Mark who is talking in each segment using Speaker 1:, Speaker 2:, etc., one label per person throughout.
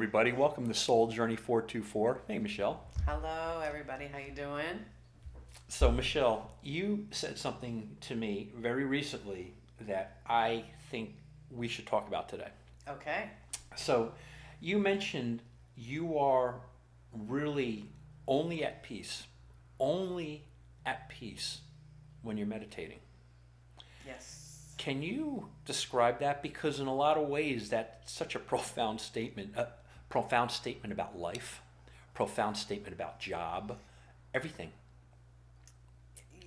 Speaker 1: everybody. Welcome to Soul Journey 424. Hey, Michelle.
Speaker 2: Hello, everybody. How you doing?
Speaker 1: So, Michelle, you said something to me very recently that I think we should talk about today.
Speaker 2: Okay.
Speaker 1: So, you mentioned you are really only at peace, only at peace when you're meditating.
Speaker 2: Yes.
Speaker 1: Can you describe that? Because in a lot of ways, that's such a profound statement about life, profound statement about job, everything.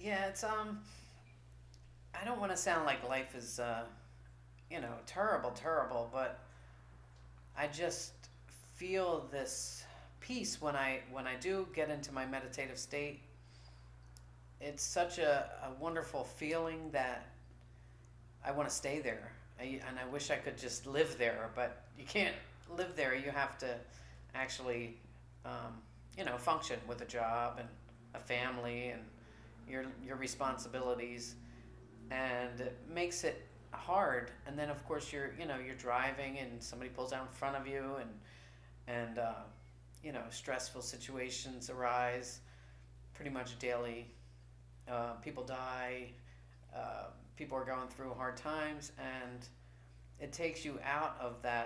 Speaker 2: Yeah, I don't want to sound like life is terrible, terrible, but I just feel this peace when I do get into my meditative state. It's such a wonderful feeling that I want to stay there. And I wish I could just live there, but you can't live there. You have to actually, function with a job and a family and your responsibilities, and it makes it hard. And then of course you're driving and somebody pulls out in front of you, and stressful situations arise pretty much daily. People die. People are going through hard times, and it takes you out of uh,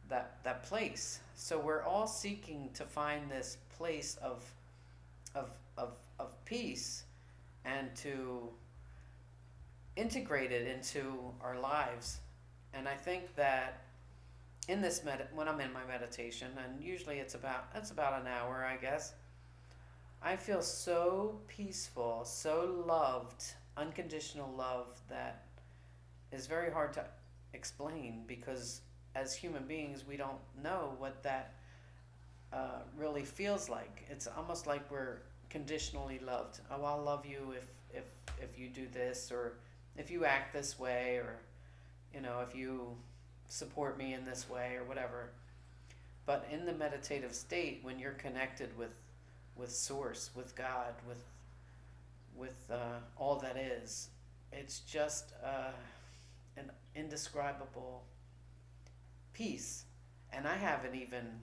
Speaker 2: that place. So we're all seeking to find this place of of peace, and to integrate it into our lives. And I think that when I'm in my meditation, and usually it's about an hour, I guess, I feel so peaceful, so loved, unconditional love that is very hard to explain, because as human beings we don't know what that really feels like. It's almost like we're conditionally loved. Oh, I'll love you if you do this, or if you act this way, or if you support me in this way, or whatever. But in the meditative state, when you're connected with Source, with God, with all that is, it's just an indescribable peace. And I haven't even,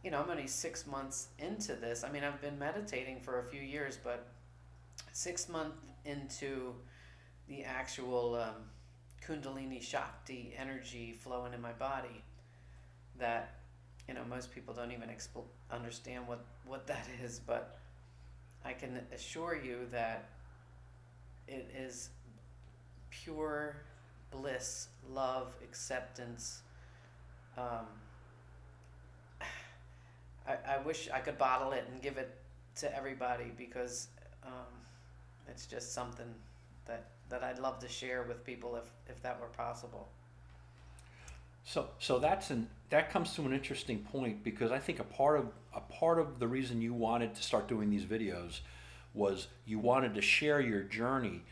Speaker 2: I'm only 6 months into this. I mean, I've been meditating for a few years, but 6 months into the actual Kundalini Shakti energy flowing in my body, that most people don't even understand what that is. But I can assure you that it is pure bliss, love, acceptance. um, I wish I could bottle it and give it to everybody, because it's just something that I'd love to share with people if that were possible.
Speaker 1: So that comes to an interesting point, because I think a part of the reason you wanted to start doing these videos was you wanted to share your journey.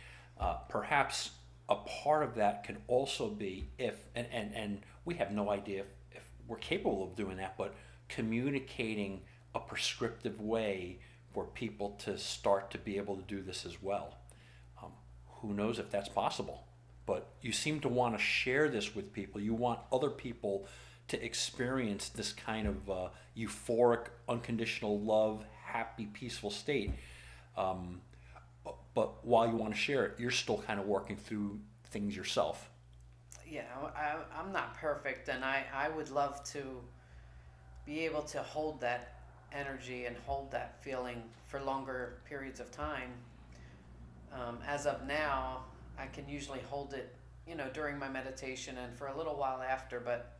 Speaker 1: Perhaps a part of that can also be, if and we have no idea if we're capable of doing that, but communicating a prescriptive way for people to start to be able to do this as well. Um, who knows if that's possible? But you seem to want to share this with people. You want other people to experience this kind of euphoric, unconditional love, happy, peaceful state. Um, but while you want to share it, you're still kind of working through things yourself.
Speaker 2: Yeah, I'm not perfect, and I would love to be able to hold that energy and hold that feeling for longer periods of time. As of now, I can usually hold it, during my meditation and for a little while after. But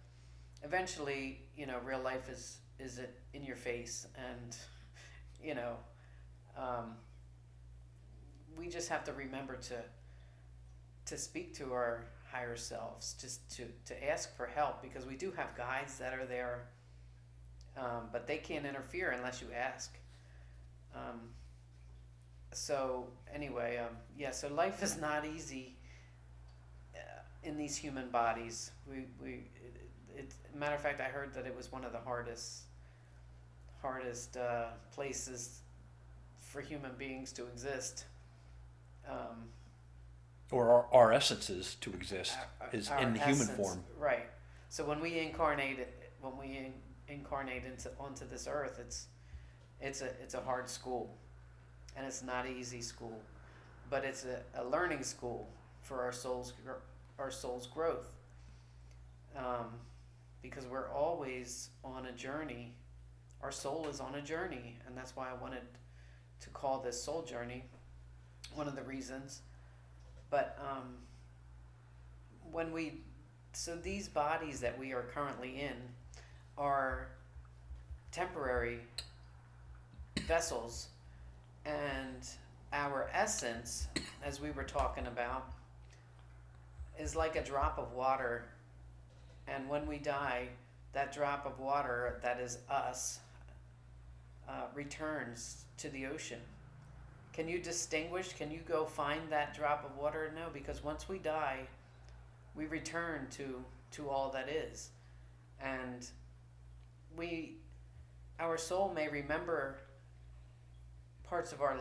Speaker 2: eventually, real life is it in your face, and you know, um, we just have to remember to speak to our higher selves, just to ask for help, because we do have guides that are there, but they can't interfere unless you ask. Um, so anyway, yeah. So life is not easy in these human bodies. Matter of fact, I heard that it was one of the hardest places for human beings to exist. Um,
Speaker 1: Or our essences to exist is
Speaker 2: our
Speaker 1: in the human
Speaker 2: essence,
Speaker 1: form.
Speaker 2: right? So when we incarnate onto this earth, it's a hard school, and it's not an easy school, but it's a learning school for our soul's growth, because we're always on a journey. Our soul is on a journey, and that's why I wanted to call this Soul Journey. One of the reasons, but so these bodies that we are currently in are temporary vessels, and our essence, as we were talking about, is like a drop of water, and when we die, that drop of water that is us returns to the ocean. Can you distinguish? Can you go find that drop of water? No, because once we die, we return to all that is. And our soul may remember parts of our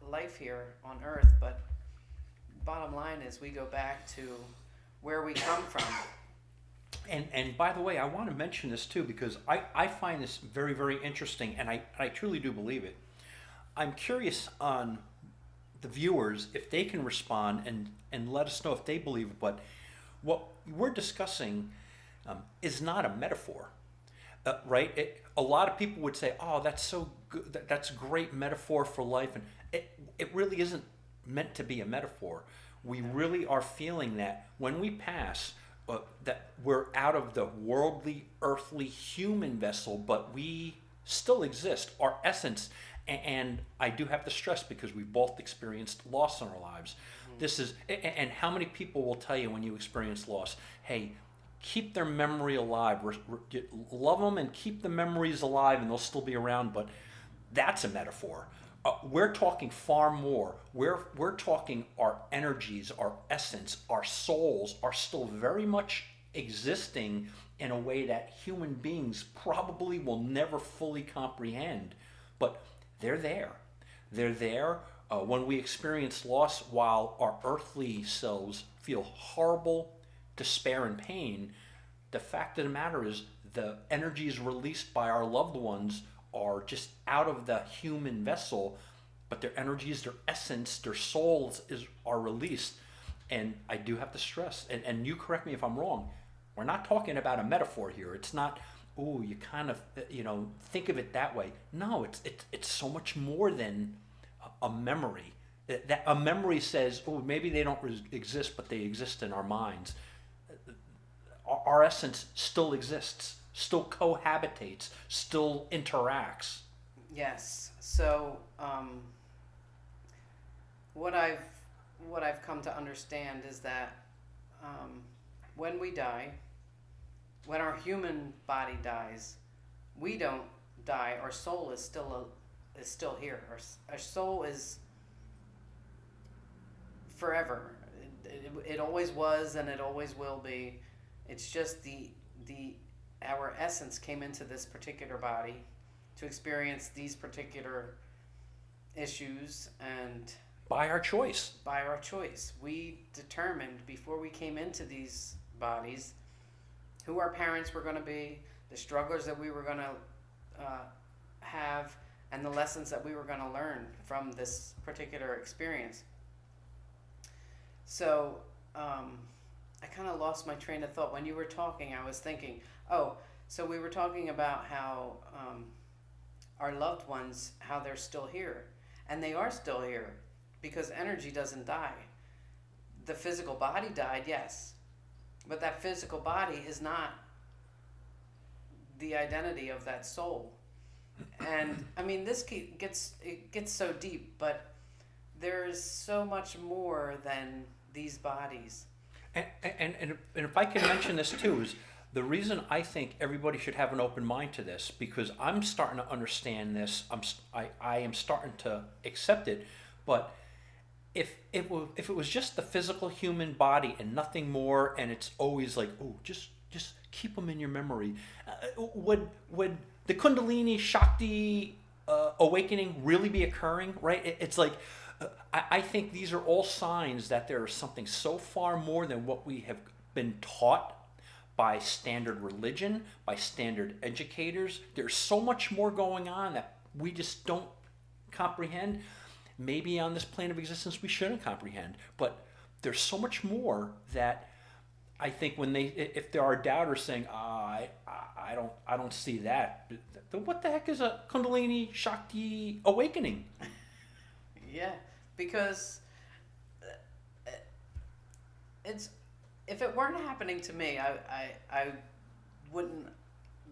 Speaker 2: life here on earth, but bottom line is we go back to where we come from.
Speaker 1: And by the way, I want to mention this too, because I find this very, very interesting, and I truly do believe it. I'm curious on the viewers if they can respond and let us know if they believe it, but what we're discussing is not a metaphor, right? A lot of people would say, oh, that's so good, that's a great metaphor for life, and it really isn't meant to be a metaphor. We really are feeling that when we pass, that we're out of the worldly, earthly, human vessel, but we still exist, our essence. And I do have to stress, because we've both experienced loss in our lives. This is, and how many people will tell you when you experience loss, hey, keep their memory alive, love them and keep the memories alive, and they'll still be around. But that's a metaphor. We're talking far more. We're talking our energies, our essence, our souls are still very much existing in a way that human beings probably will never fully comprehend. But they're there. They're there when we experience loss. While our earthly selves feel horrible despair and pain, the fact of the matter is the energies released by our loved ones are just out of the human vessel, but their energies, their essence, their souls are released. And I do have to stress, and you correct me if I'm wrong, we're not talking about a metaphor here. It's not, oh, you kind of, think of it that way. No, it's so much more than a memory. That a memory says, oh, maybe they don't exist, but they exist in our minds. Our essence still exists, still cohabitates, still interacts.
Speaker 2: Yes. So what I've come to understand is that when we die, when our human body dies, we don't die. Our soul is still here. Our soul is forever. It always was, and it always will be. It's just our essence came into this particular body to experience these particular issues, and
Speaker 1: by our choice.
Speaker 2: By our choice. We determined before we came into these bodies who our parents were going to be, the struggles that we were going to have, and the lessons that we were going to learn from this particular experience. So I kind of lost my train of thought. When you were talking, I was thinking, so we were talking about how our loved ones, how they're still here. And they are still here because energy doesn't die. The physical body died, yes. But that physical body is not the identity of that soul. And I mean, this gets so deep, but there's so much more than these bodies.
Speaker 1: And if I can mention this too, is the reason I think everybody should have an open mind to this, because I'm starting to understand this. I am starting to accept it. But if it was just the physical human body and nothing more, and it's always like, oh, just keep them in your memory, would the Kundalini Shakti awakening really be occurring? Right? It's like, I think these are all signs that there is something so far more than what we have been taught by standard religion, by standard educators. There's so much more going on that we just don't comprehend. Maybe on this plane of existence we shouldn't comprehend, but there's so much more that I think when if there are doubters saying, I don't see that, then what the heck is a Kundalini Shakti awakening?
Speaker 2: Yeah, because it's if it weren't happening to me, I wouldn't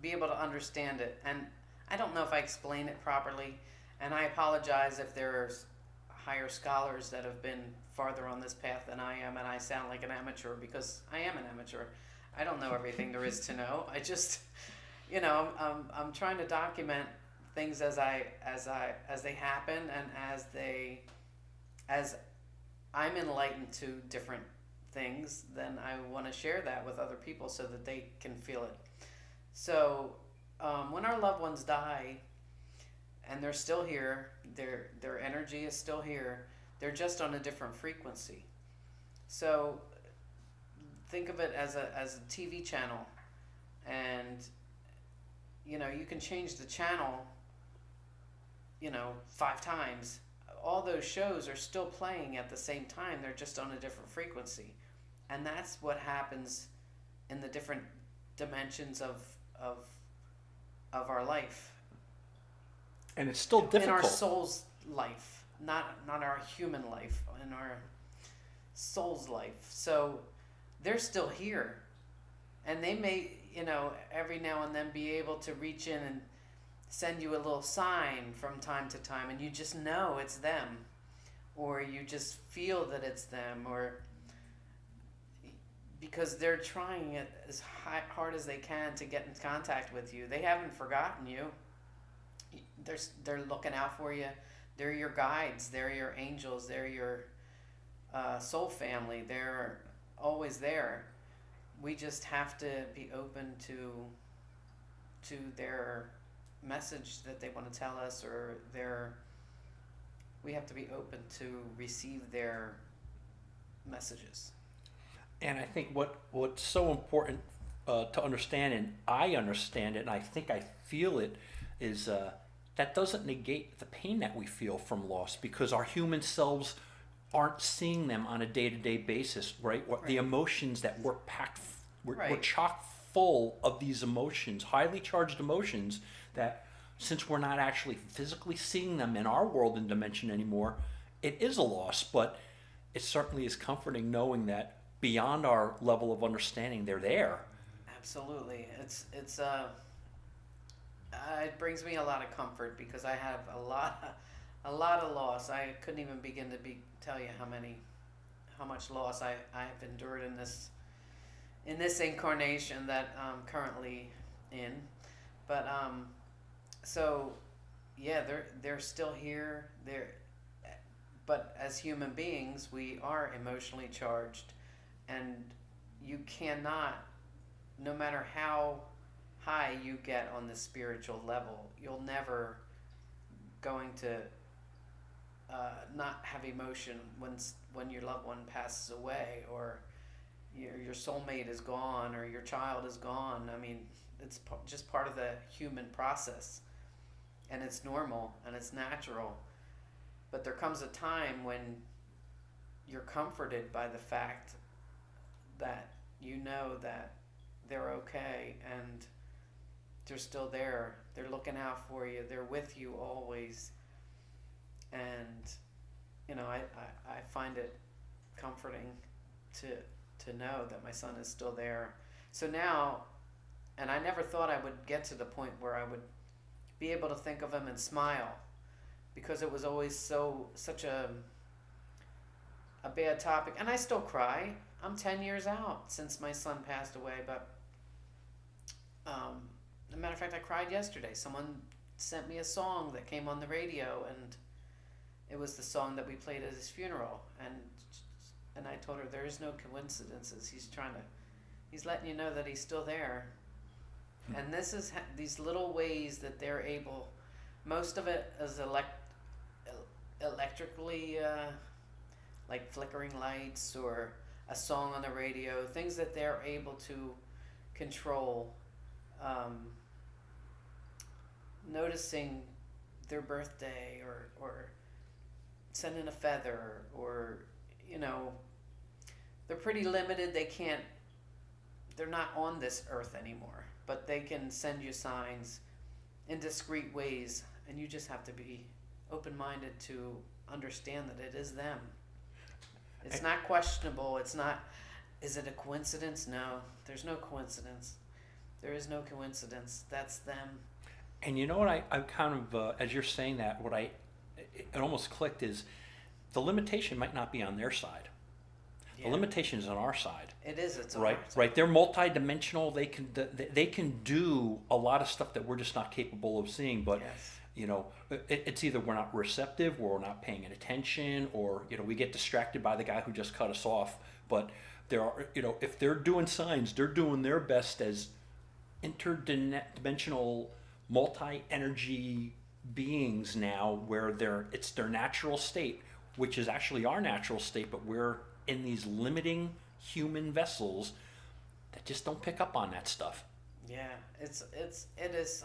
Speaker 2: be able to understand it, and I don't know if I explain it properly, and I apologize if there's higher scholars that have been farther on this path than I am, and I sound like an amateur because I am an amateur. I don't know everything there is to know. I just, I'm trying to document things as they happen, and as I'm enlightened to different things, then I want to share that with other people so that they can feel it. So when our loved ones die, and they're still here, their energy is still here, they're just on a different frequency. So think of it as a TV channel, and you can change the channel 5 times. All those shows are still playing at the same time, they're just on a different frequency. And that's what happens in the different dimensions of our life.
Speaker 1: And it's still difficult.
Speaker 2: In our soul's life, not our human life, in our soul's life. So they're still here, and they may, every now and then be able to reach in and send you a little sign from time to time, and you just know it's them, or you just feel that it's them, or because they're trying it as hard as they can to get in contact with you. They haven't forgotten you. They're looking out for you. They're your guides. They're your angels. They're your soul family. They're always there. We just have to be open to their message that they want to tell us, or we have to be open to receive their messages.
Speaker 1: And I think what's so important to understand, and I understand it, and I think I feel it, is that doesn't negate the pain that we feel from loss, because our human selves aren't seeing them on a day-to-day basis, right? The emotions that we're packed, we're chock full of these emotions, highly charged emotions, that since we're not actually physically seeing them in our world and dimension anymore, it is a loss, but it certainly is comforting knowing that beyond our level of understanding, they're there.
Speaker 2: Absolutely. It brings me a lot of comfort, because I have a lot of loss. I couldn't even begin to tell you how much loss I've endured in this incarnation that I'm currently in. But so yeah, they're still here. But as human beings, we are emotionally charged, and you cannot, no matter how high you get on the spiritual level, you'll never going to not have emotion when your loved one passes away, or your soulmate is gone, or your child is gone. I mean, it's just part of the human process, and it's normal and it's natural. But there comes a time when you're comforted by the fact that that they're okay, and they're still there. They're looking out for you. They're with you always. And I find it comforting to know that my son is still there. So now, and I never thought I would get to the point where I would be able to think of him and smile, because it was always such a bad topic. And I still cry. I'm 10 years out since my son passed away, but as a matter of fact, I cried yesterday. Someone sent me a song that came on the radio, and it was the song that we played at his funeral. And I told her, there is no coincidences. He's letting you know that he's still there. And this is these little ways that they're able. Most of it is electrically, like flickering lights or a song on the radio, things that they're able to control, noticing their birthday, or sending a feather, or, you know, they're pretty limited. They're not on this earth anymore, but they can send you signs in discreet ways, and you just have to be open-minded to understand that it is them. It's not questionable. It's not, is it a coincidence? No, there's no coincidence. There is no coincidence. That's them.
Speaker 1: And you know what I kind of, as you're saying that, it almost clicked is the limitation might not be on their side.
Speaker 2: Yeah.
Speaker 1: The limitation is on our side.
Speaker 2: It is. It's on
Speaker 1: Right,
Speaker 2: our side.
Speaker 1: right. They're multidimensional. They can do a lot of stuff that we're just not capable of seeing. But
Speaker 2: Yes.
Speaker 1: you know, it's either we're not receptive, or we're not paying attention, or you know, we get distracted by the guy who just cut us off. But there are, you know, if they're doing signs, they're doing their best as interdimensional, multi-energy beings now, where it's their natural state, which is actually our natural state, but we're in these limiting human vessels that just don't pick up on that stuff.
Speaker 2: Yeah. It is.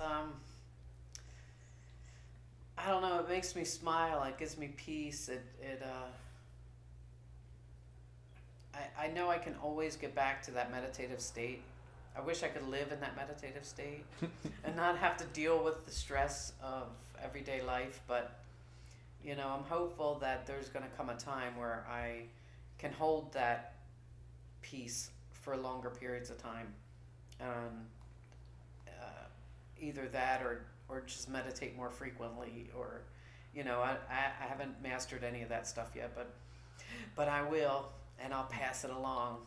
Speaker 2: I don't know. It makes me smile. It gives me peace. I know I can always get back to that meditative state. I wish I could live in that meditative state and not have to deal with the stress of everyday life. But, you know, I'm hopeful that there's going to come a time where I can hold that peace for longer periods of time. Either that, or just meditate more frequently, or, you know, I haven't mastered any of that stuff yet, but I will, and I'll pass it along.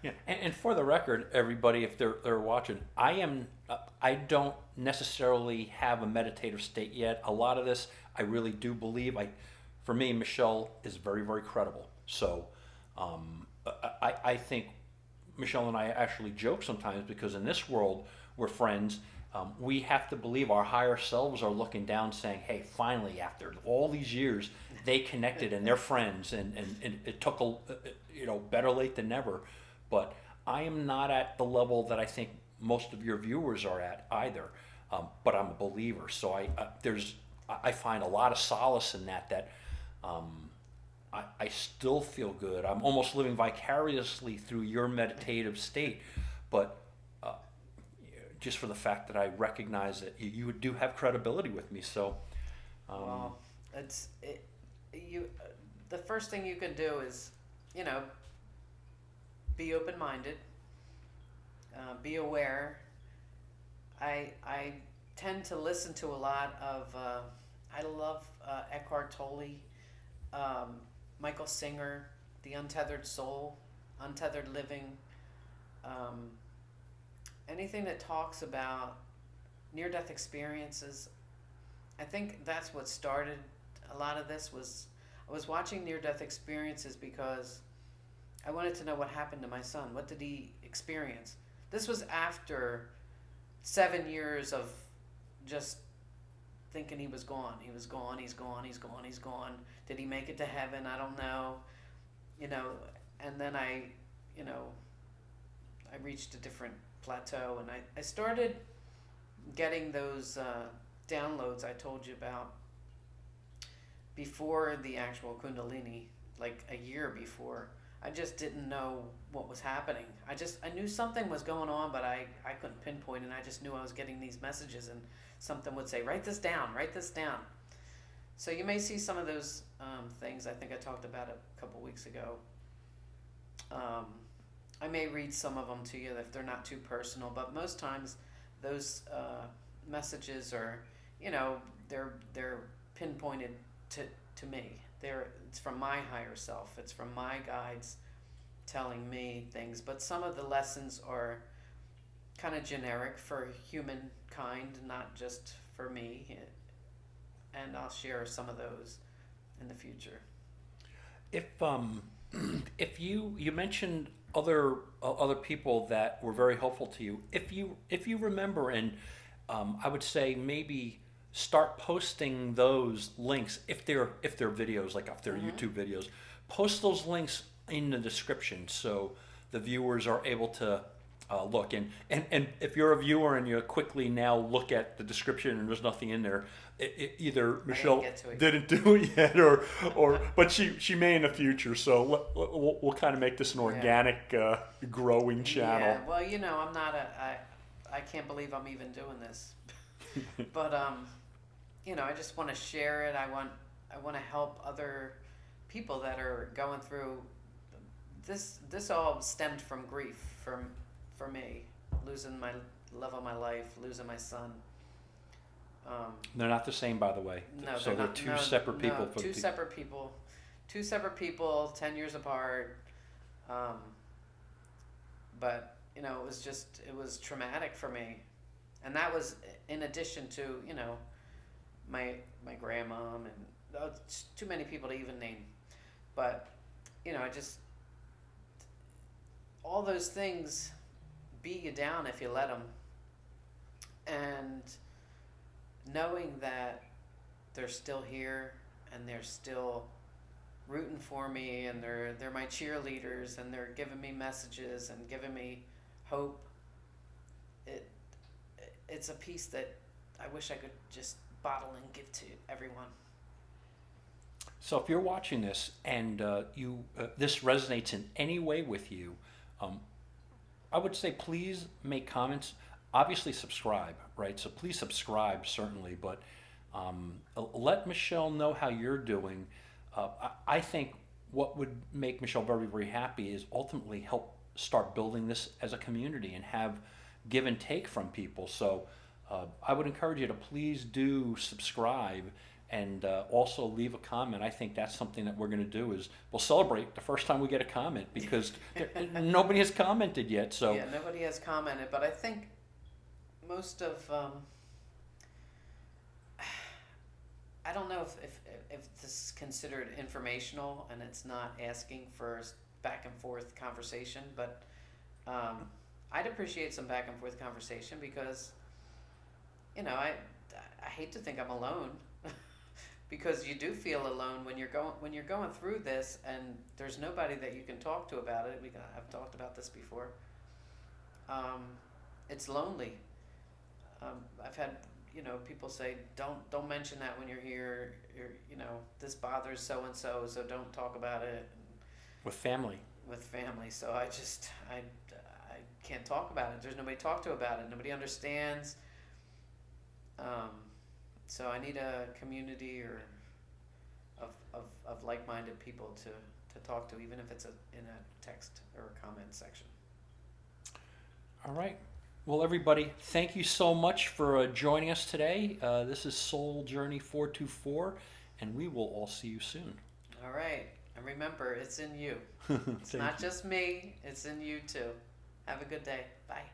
Speaker 1: Yeah, and for the record, everybody, if they're watching, I don't necessarily have a meditative state yet. A lot of this, I really do believe. For me, Michelle is very, very credible. So, I think Michelle and I actually joke sometimes, because in this world, we're friends. We have to believe our higher selves are looking down, saying, "Hey, finally, after all these years, they connected and they're friends." And it took better late than never. But I am not at the level that I think most of your viewers are at either. But I'm a believer, so I find a lot of solace in that. I still feel good. I'm almost living vicariously through your meditative state, but just for the fact that I recognize that you do have credibility with me. So,
Speaker 2: well, the first thing you can do is, you know, be open-minded, be aware. I tend to listen to a lot of. I love Eckhart Tolle, Michael Singer, The Untethered Soul, Untethered Living. Anything that talks about near-death experiences. I think that's what started a lot of this. I was watching near-death experiences because I wanted to know what happened to my son. What did he experience? This was after 7 years of just thinking he was gone. He was gone. He's gone. He's gone. He's gone. Did he make it to heaven? I don't know. You know, and then I reached a different plateau, and I started getting those downloads I told you about before the actual Kundalini, like a year before. I just didn't know what was happening. I knew something was going on, but I couldn't pinpoint, and I just knew I was getting these messages, and something would say, write this down, write this down. So you may see some of those things. I think I talked about it a couple weeks ago. I may read some of them to you if they're not too personal, but most times those messages are, you know, they're pinpointed to me. It's from my higher self. It's from my guides telling me things. But some of the lessons are kind of generic for humankind, not just for me. And I'll share some of those in the future.
Speaker 1: If you mentioned other people that were very helpful to you, if you remember, and I would say maybe start posting those links if they're videos, like if they're YouTube videos. Post those links in the description so the viewers are able to look. And if you're a viewer and you quickly now look at the description and there's nothing in there, either Michelle
Speaker 2: get to it.
Speaker 1: didn't do it yet, or but she may in the future. So we'll kind of make this an organic, growing channel.
Speaker 2: Yeah, well, you know, I'm not I can't believe I'm even doing this. But you know, I just want to share it. I want to help other people that are going through this. This all stemmed from grief for me, losing my love of my life, losing my son.
Speaker 1: They're not the same, by the way.
Speaker 2: No,
Speaker 1: so they're two separate people.
Speaker 2: No, two separate people. 10 years apart. But you know, it was traumatic for me, and that was in addition to, you know, my grandmom and it's too many people to even name. But you know, all those things beat you down if you let them, and knowing that they're still here and they're still rooting for me and they're my cheerleaders and they're giving me messages and giving me hope. It's a piece that I wish I could just bottle and give to everyone.
Speaker 1: So if you're watching this and this resonates in any way with you, I would say please make comments. Obviously subscribe, right? So please subscribe, certainly, but let Michelle know how you're doing. I think what would make Michelle very, very happy is ultimately help start building this as a community and have give and take from people. So I would encourage you to please do subscribe and also leave a comment. I think that's something that we're going to do is we'll celebrate the first time we get a comment because nobody has commented yet. So
Speaker 2: yeah, nobody has commented, but I think most of I don't know if this is considered informational and it's not asking for back and forth conversation, but I'd appreciate some back and forth conversation because, you know, I hate to think I'm alone because you do feel alone when you're going through this and there's nobody that you can talk to about it. I've talked about this before. It's lonely. I've had, you know, people say don't mention that when you're here. You know, this bothers so and so don't talk about it.
Speaker 1: with family.
Speaker 2: So I can't talk about it. There's nobody to talk to about it. Nobody understands. So I need a community of like-minded people to talk to, even if it's in a text or a comment section.
Speaker 1: All right. Well, everybody, thank you so much for joining us today. This is Soul Journey 424, and we will all see you soon.
Speaker 2: All right. And remember, it's in you. It's not just me. It's in you, too. Have a good day. Bye.